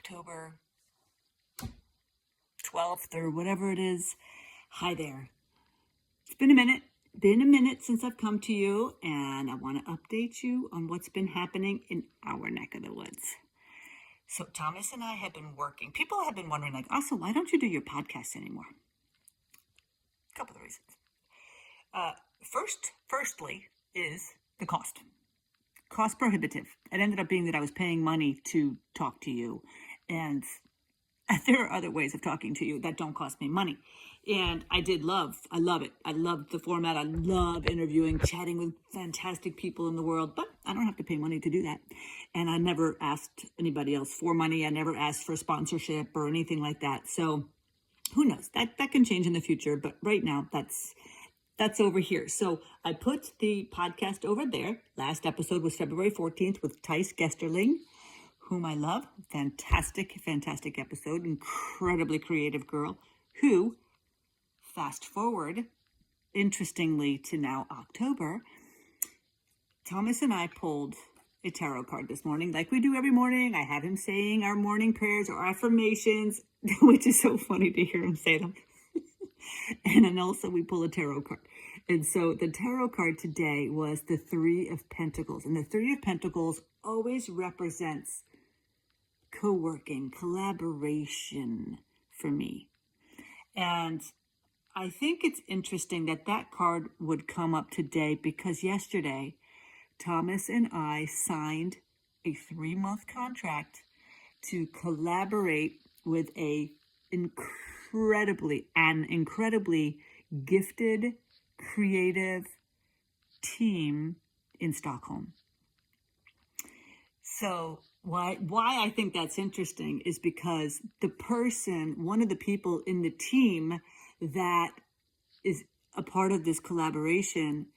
October 12th or whatever it is. Hi there. It's been a minute since I've come to you, and I want to update you on what's been happening in our neck of the woods. So Thomas and I have been working. People have been wondering, like, also, why don't you do your podcast anymore? A couple of reasons. Firstly is the cost. Cost prohibitive. It ended up being that I was paying money to talk to you, and there are other ways of talking to you that don't cost me money. And I love it. I love the format. I love interviewing, chatting with fantastic people in the world, but I don't have to pay money to do that. And I never asked anybody else for money. I never asked for sponsorship or anything like that. So who knows? That can change in the future, but right now that's over here. So I put the podcast over there. Last episode was February 14th with Thijs Gesterling, whom I love. Fantastic episode. Incredibly creative girl who, fast forward, interestingly, to now October, Thomas and I pulled a tarot card this morning, like we do every morning. I have him saying our morning prayers or affirmations, which is so funny to hear him say them. And then also we pull a tarot card. And so the tarot card today was the Three of Pentacles. And the Three of Pentacles always represents co-working, collaboration for me. And I think it's interesting that card would come up today because yesterday, Thomas and I signed a 3-month contract to collaborate with an incredibly gifted, creative team in Stockholm. So why I think that's interesting is because one of the people in the team that is a part of this collaboration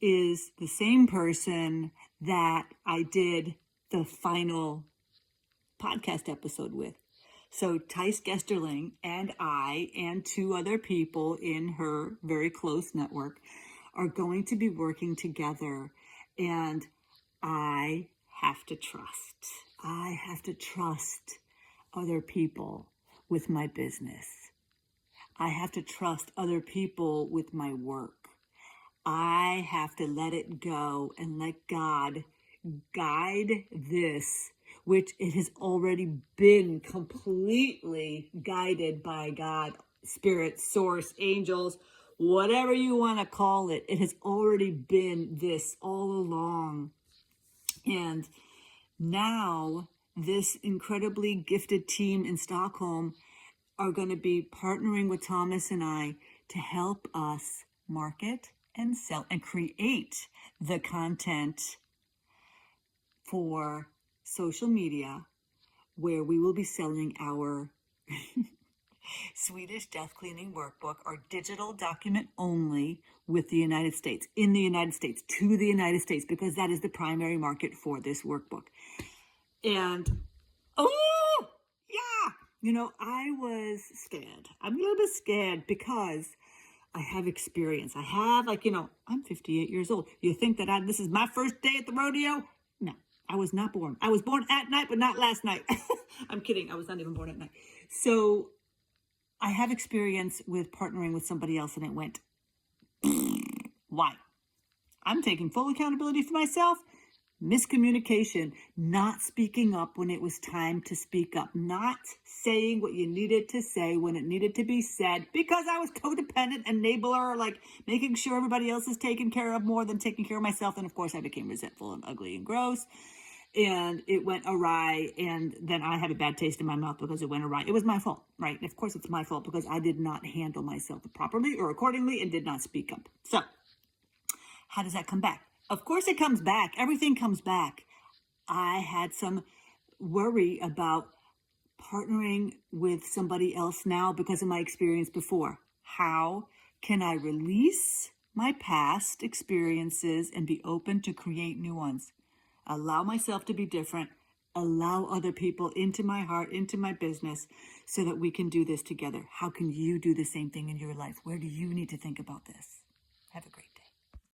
is the same person that I did the final podcast episode with. So Thijs Gesterling and I and 2 other people in her very close network are going to be working together, and I have to trust other people with my business. I have to trust other people with my work. I have to let it go and let God guide this, which it has already been completely guided by God, spirit, source, angels, whatever you want to call it. It has already been this all along. And now this incredibly gifted team in Stockholm are going to be partnering with Thomas and I to help us market and sell and create the content for social media, where we will be selling our Swedish death cleaning workbook, our digital document only with the United States, in the United States, to the United States, because that is the primary market for this workbook. And, I was scared. I'm a little bit scared because I have experience. I'm 58 years old. You think that this is my first day at the rodeo? No, I was not born. I was born at night, but not last night. I'm kidding. I was not even born at night. So I have experience with partnering with somebody else, and it went, why? I'm taking full accountability for myself. Miscommunication, not speaking up when it was time to speak up, not saying what you needed to say when it needed to be said, because I was codependent, enabler, like making sure everybody else is taken care of more than taking care of myself. And of course I became resentful and ugly and gross, and it went awry. And then I had a bad taste in my mouth because it went awry. It was my fault, right? Of course it's my fault because I did not handle myself properly or accordingly and did not speak up. So how does that come back? Of course it comes back. Everything comes back. I had some worry about partnering with somebody else now because of my experience before. How can I release my past experiences and be open to create new ones? Allow myself to be different. Allow other people into my heart, into my business, so that we can do this together. How can you do the same thing in your life? Where do you need to think about this? Have a great